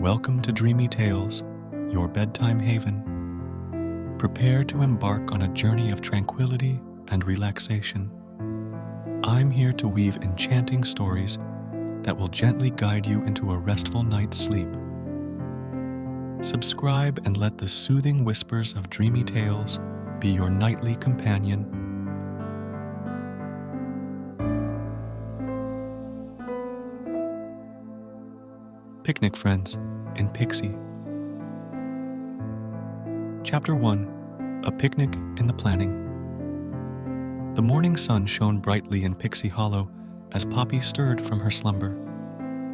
Welcome to Dreamy Tales, your bedtime haven. Prepare to embark on a journey of tranquility and relaxation. I'm here to weave enchanting stories that will gently guide you into a restful night's sleep. Subscribe and let the soothing whispers of Dreamy Tales be your nightly companion. Picnic Friends in Pixie. Chapter 1. A Picnic in the Planning. The morning sun shone brightly in Pixie Hollow as Poppy stirred from her slumber.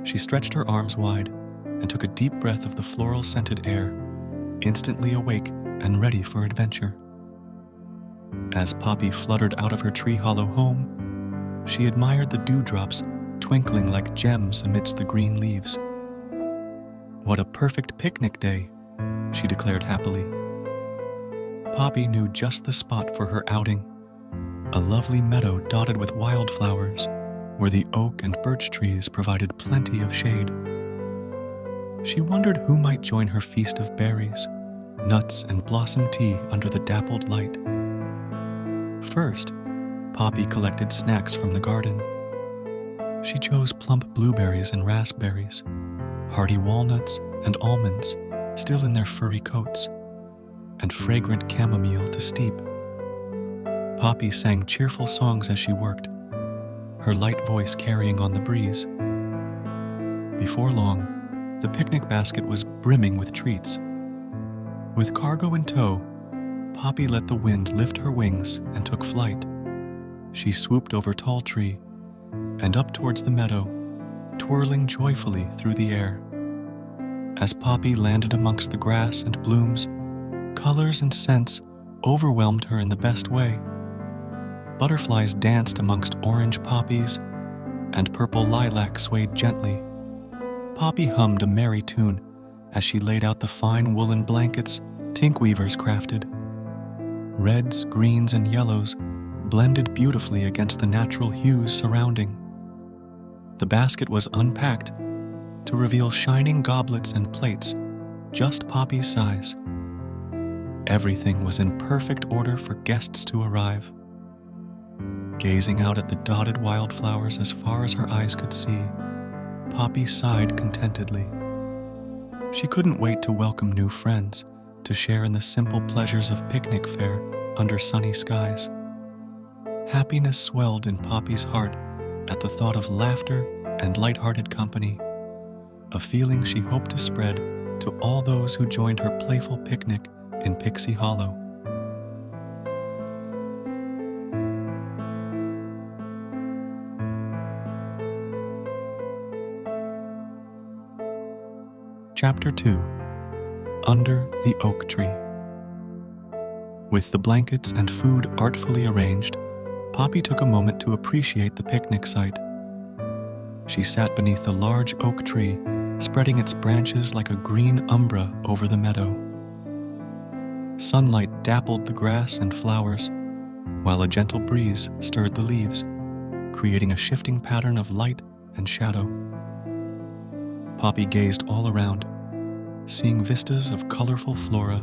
She stretched her arms wide and took a deep breath of the floral-scented air, instantly awake and ready for adventure. As Poppy fluttered out of her tree hollow home, she admired the dewdrops twinkling like gems amidst the green leaves. "What a perfect picnic day," she declared happily. Poppy knew just the spot for her outing, a lovely meadow dotted with wildflowers, where the oak and birch trees provided plenty of shade. She wondered who might join her feast of berries, nuts, and blossom tea under the dappled light. First, Poppy collected snacks from the garden. She chose plump blueberries and raspberries, hardy walnuts and almonds still in their furry coats, and fragrant chamomile to steep. Poppy sang cheerful songs as she worked, her light voice carrying on the breeze. Before long, the picnic basket was brimming with treats. With cargo in tow, Poppy let the wind lift her wings and took flight. She swooped over Tall Tree and up towards the meadow, twirling joyfully through the air. As Poppy landed amongst the grass and blooms, colors and scents overwhelmed her in the best way. Butterflies danced amongst orange poppies, and purple lilac swayed gently. Poppy hummed a merry tune as she laid out the fine woolen blankets Tink weavers crafted. Reds, greens, and yellows blended beautifully against the natural hues surrounding. The basket was unpacked to reveal shining goblets and plates just Poppy's size. Everything was in perfect order for guests to arrive. Gazing out at the dotted wildflowers as far as her eyes could see, Poppy sighed contentedly. She couldn't wait to welcome new friends to share in the simple pleasures of picnic fare under sunny skies. Happiness swelled in Poppy's heart at the thought of laughter and light-hearted company, a feeling she hoped to spread to all those who joined her playful picnic in Pixie Hollow. Chapter 2. Under the Oak Tree. With the blankets and food artfully arranged, Poppy took a moment to appreciate the picnic site. She sat beneath the large oak tree, spreading its branches like a green umbra over the meadow. Sunlight dappled the grass and flowers, while a gentle breeze stirred the leaves, creating a shifting pattern of light and shadow. Poppy gazed all around, seeing vistas of colorful flora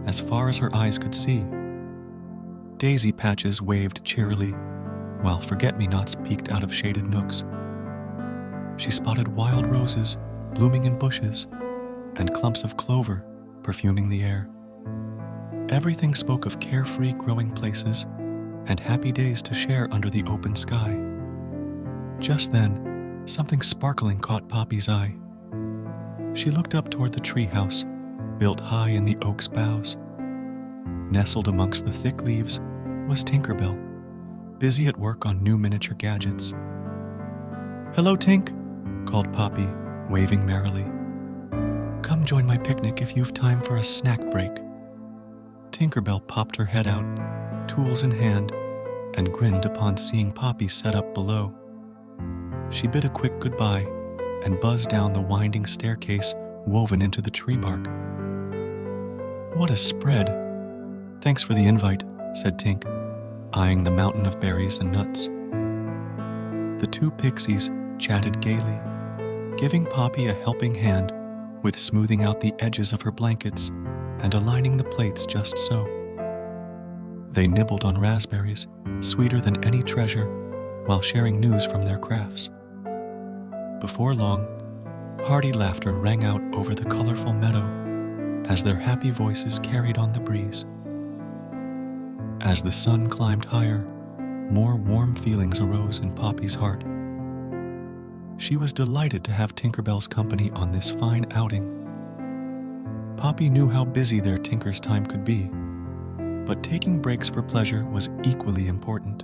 as far as her eyes could see. Daisy patches waved cheerily, while forget-me-nots peeked out of shaded nooks. She spotted wild roses blooming in bushes and clumps of clover perfuming the air. Everything spoke of carefree growing places and happy days to share under the open sky. Just then, something sparkling caught Poppy's eye. She looked up toward the treehouse, built high in the oak's boughs. Nestled amongst the thick leaves was Tinkerbell, busy at work on new miniature gadgets. "Hello, Tink," called Poppy, waving merrily. "Come join my picnic if you've time for a snack break." Tinkerbell popped her head out, tools in hand, and grinned upon seeing Poppy set up below. She bid a quick goodbye and buzzed down the winding staircase woven into the tree bark. "What a spread! Thanks for the invite," said Tink, eyeing the mountain of berries and nuts. The two pixies chatted gaily, giving Poppy a helping hand with smoothing out the edges of her blankets and aligning the plates just so. They nibbled on raspberries, sweeter than any treasure, while sharing news from their crafts. Before long, hearty laughter rang out over the colorful meadow as their happy voices carried on the breeze. As the sun climbed higher, more warm feelings arose in Poppy's heart. She was delighted to have Tinkerbell's company on this fine outing. Poppy knew how busy their tinker's time could be, but taking breaks for pleasure was equally important.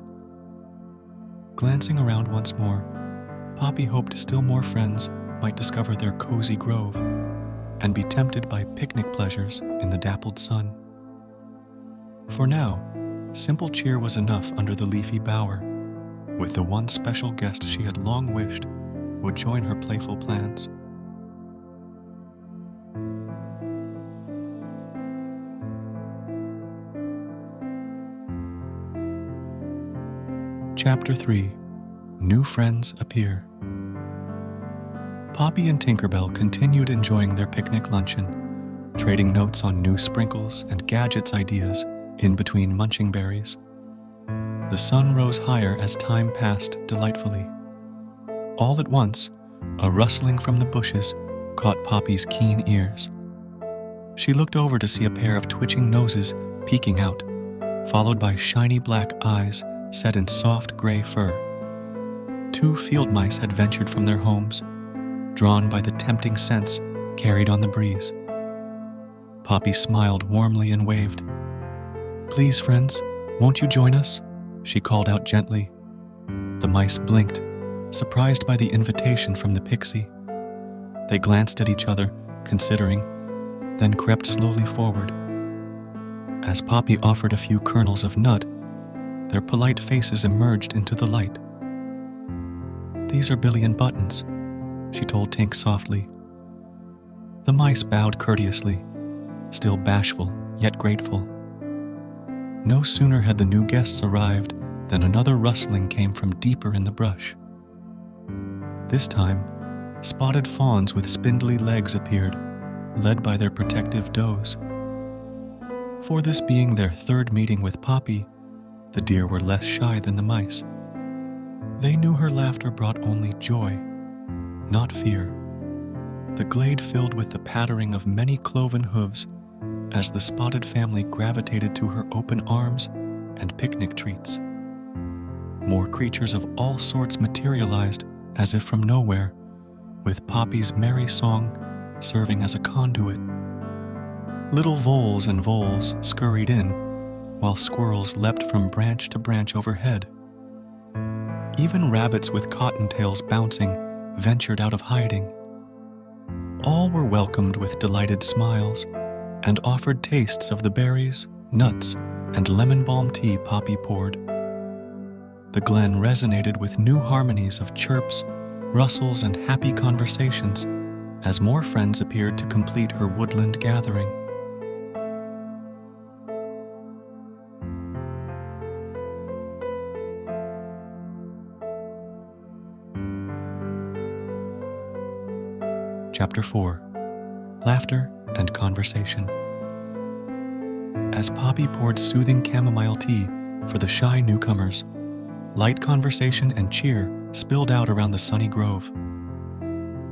Glancing around once more, Poppy hoped still more friends might discover their cozy grove and be tempted by picnic pleasures in the dappled sun. For now, simple cheer was enough under the leafy bower, with the one special guest she had long wished would join her playful plans. Chapter 3. New Friends Appear. Poppy and Tinkerbell continued enjoying their picnic luncheon, trading notes on new sprinkles and gadgets ideas in between munching berries. The sun rose higher as time passed delightfully. All at once, a rustling from the bushes caught Poppy's keen ears. She looked over to see a pair of twitching noses peeking out, followed by shiny black eyes set in soft gray fur. 2 field mice had ventured from their homes, drawn by the tempting scents carried on the breeze. Poppy smiled warmly and waved. "Please, friends, won't you join us?" she called out gently. The mice blinked, surprised by the invitation from the Pixie. They glanced at each other, considering, then crept slowly forward. As Poppy offered a few kernels of nut, their polite faces emerged into the light. "These are Billy and Buttons," she told Tink softly. The mice bowed courteously, still bashful yet grateful. No sooner had the new guests arrived than another rustling came from deeper in the brush. This time, spotted fawns with spindly legs appeared, led by their protective does. For this being their 3rd meeting with Poppy, the deer were less shy than the mice. They knew her laughter brought only joy, not fear. The glade filled with the pattering of many cloven hooves as the spotted family gravitated to her open arms and picnic treats. More creatures of all sorts materialized as if from nowhere, with Poppy's merry song serving as a conduit. Little voles and voles scurried in, while squirrels leapt from branch to branch overhead. Even rabbits with cottontails bouncing ventured out of hiding. All were welcomed with delighted smiles and offered tastes of the berries, nuts, and lemon balm tea Poppy poured. The glen resonated with new harmonies of chirps, rustles, and happy conversations as more friends appeared to complete her woodland gathering. Chapter 4. Laughter and Conversation. As Poppy poured soothing chamomile tea for the shy newcomers, light conversation and cheer spilled out around the sunny grove.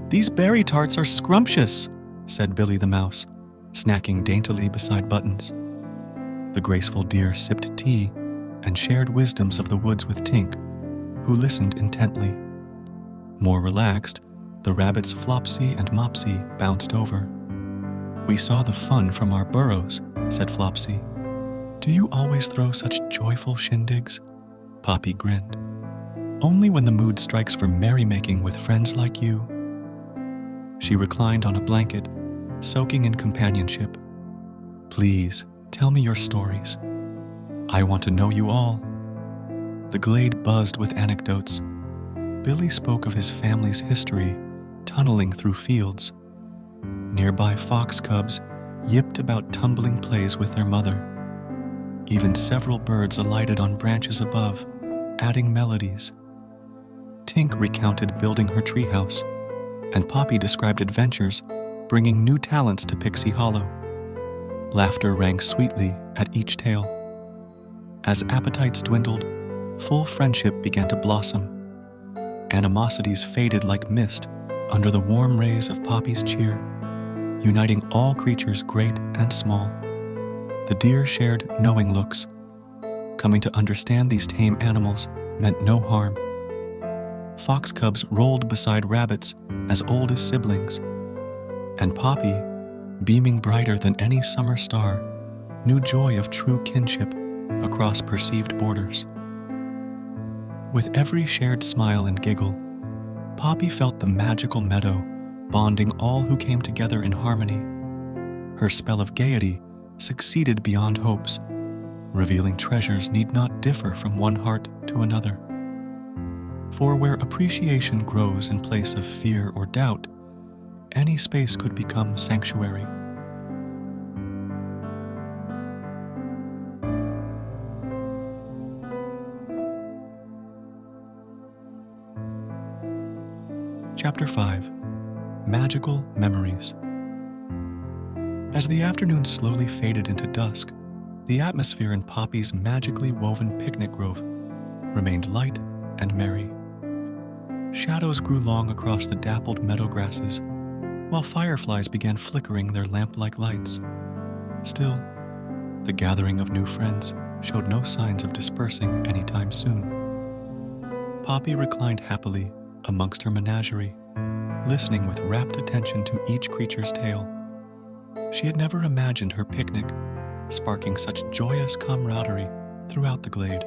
"These berry tarts are scrumptious," said Billy the Mouse, snacking daintily beside Buttons. The graceful deer sipped tea and shared wisdoms of the woods with Tink, who listened intently. More relaxed, the rabbits Flopsy and Mopsy bounced over. "We saw the fun from our burrows," said Flopsy. "Do you always throw such joyful shindigs?" Poppy grinned. "Only when the mood strikes for merrymaking with friends like you." She reclined on a blanket, soaking in companionship. "Please, tell me your stories. I want to know you all." The glade buzzed with anecdotes. Billy spoke of his family's history, tunneling through fields. Nearby fox cubs yipped about tumbling plays with their mother. Even several birds alighted on branches above, adding melodies. Tink recounted building her treehouse, and Poppy described adventures bringing new talents to Pixie Hollow. Laughter rang sweetly at each tale. As appetites dwindled, full friendship began to blossom. Animosities faded like mist under the warm rays of Poppy's cheer, uniting all creatures great and small. The deer shared knowing looks. Coming to understand these tame animals meant no harm. Fox cubs rolled beside rabbits as old as siblings, and Poppy, beaming brighter than any summer star, knew joy of true kinship across perceived borders. With every shared smile and giggle, Poppy felt the magical meadow bonding all who came together in harmony. Her spell of gaiety succeeded beyond hopes, revealing treasures need not differ from one heart to another. For where appreciation grows in place of fear or doubt, any space could become sanctuary. Chapter 5. Magical Memories. As the afternoon slowly faded into dusk, the atmosphere in Poppy's magically woven picnic grove remained light and merry. Shadows grew long across the dappled meadow grasses, while fireflies began flickering their lamp-like lights. Still, the gathering of new friends showed no signs of dispersing anytime soon. Poppy reclined happily amongst her menagerie, listening with rapt attention to each creature's tale. She had never imagined her picnic sparking such joyous camaraderie throughout the glade.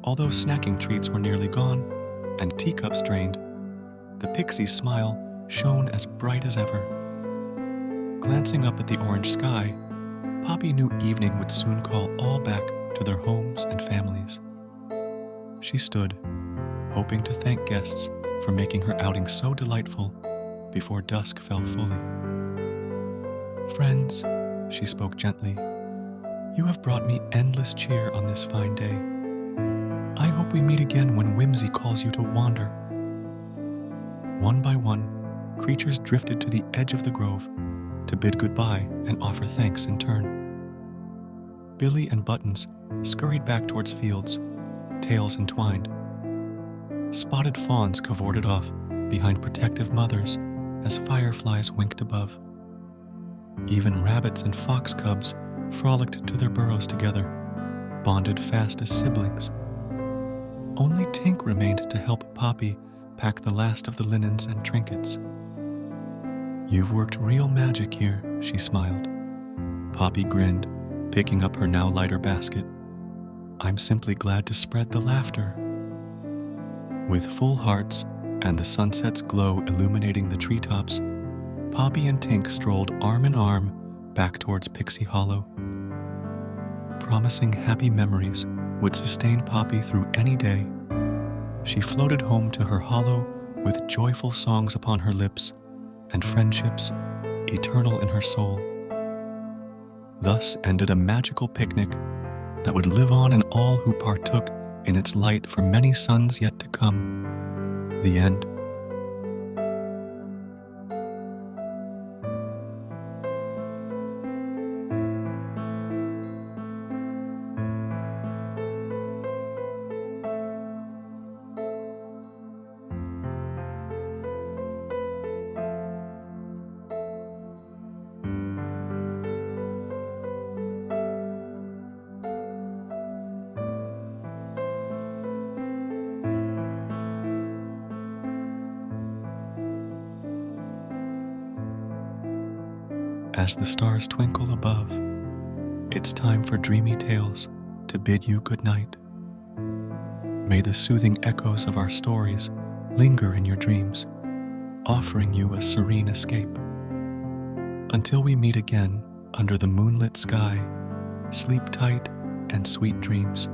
Although snacking treats were nearly gone and teacups drained, the Pixie's smile shone as bright as ever. Glancing up at the orange sky, Poppy knew evening would soon call all back to their homes and families. She stood, hoping to thank guests for making her outing so delightful before dusk fell fully. "Friends," she spoke gently, "you have brought me endless cheer on this fine day. I hope we meet again when whimsy calls you to wander." One by one, creatures drifted to the edge of the grove to bid goodbye and offer thanks in turn. Billy and Buttons scurried back towards fields, tails entwined. Spotted fawns cavorted off behind protective mothers as fireflies winked above. Even rabbits and fox cubs frolicked to their burrows together, bonded fast as siblings. Only Tink remained to help Poppy pack the last of the linens and trinkets. "You've worked real magic here," she smiled. Poppy grinned, picking up her now lighter basket. "I'm simply glad to spread the laughter." With full hearts and the sunset's glow illuminating the treetops, Poppy and Tink strolled arm in arm back towards Pixie Hollow. Promising happy memories would sustain Poppy through any day, she floated home to her hollow with joyful songs upon her lips and friendships eternal in her soul. Thus ended a magical picnic that would live on in all who partook in its light for many suns yet to come. The end. As the stars twinkle above, it's time for dreamy tales to bid you good night. May the soothing echoes of our stories linger in your dreams, offering you a serene escape. Until we meet again under the moonlit sky, sleep tight and sweet dreams.